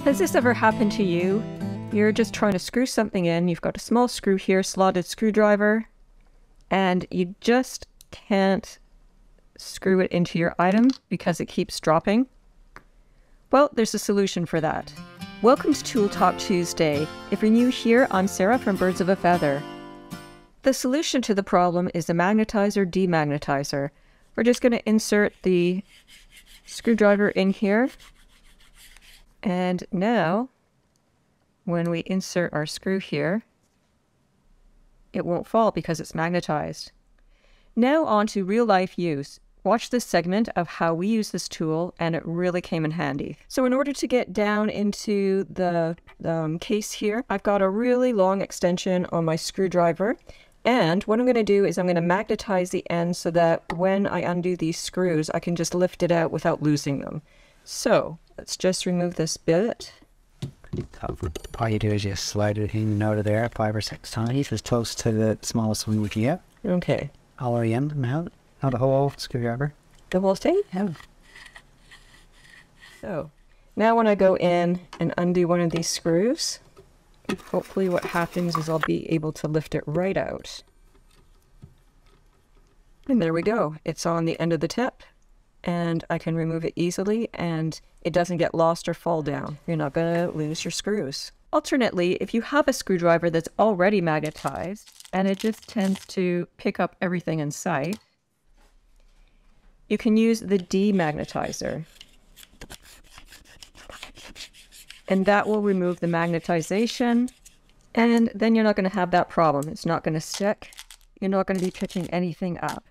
Has this ever happened to you? You're just trying to screw something in, you've got a small screw here, slotted screwdriver, and you just can't screw it into your item because it keeps dropping? Well, there's a solution for that. Welcome to Tool Talk Tuesday. If you're new here, I'm Sarah from Birds of a Feather. The solution to the problem is the Magnetizer Demagnetizer. We're just going to insert the screwdriver in here. And now, when we insert our screw here, it won't fall because it's magnetized. Now on to real-life use. Watch this segment of how we use this tool, and it really came in handy. So in order to get down into the case here, I've got a really long extension on my screwdriver. And what I'm going to do is I'm going to magnetize the end so that when I undo these screws, I can just lift it out without losing them. So let's just remove this bit. All you do is just slide it in out of there 5 or 6 times, as close to the smallest one we can get. Okay. All the way in and out. Not a whole screwdriver. The whole thing? Yeah. So now when I go in and undo one of these screws, hopefully what happens is I'll be able to lift it right out. And there we go. It's on the end of the tip, and I can remove it easily, and it doesn't get lost or fall down. You're not going to lose your screws. Alternately, if you have a screwdriver that's already magnetized and it just tends to pick up everything in sight, you can use the demagnetizer. And that will remove the magnetization, and then you're not going to have that problem. It's not going to stick. You're not going to be picking anything up.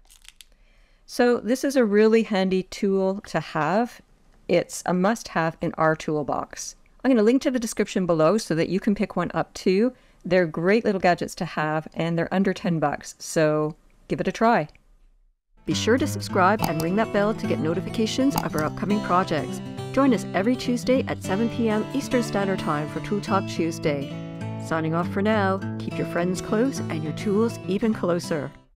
So this is a really handy tool to have. It's a must-have in our toolbox. I'm going to link to the description below so that you can pick one up too. They're great little gadgets to have, and they're under $10, so give it a try. Be sure to subscribe and ring that bell to get notifications of our upcoming projects. Join us every Tuesday at 7 p.m. Eastern Standard Time for Tool Talk Tuesday. Signing off for now, keep your friends close and your tools even closer.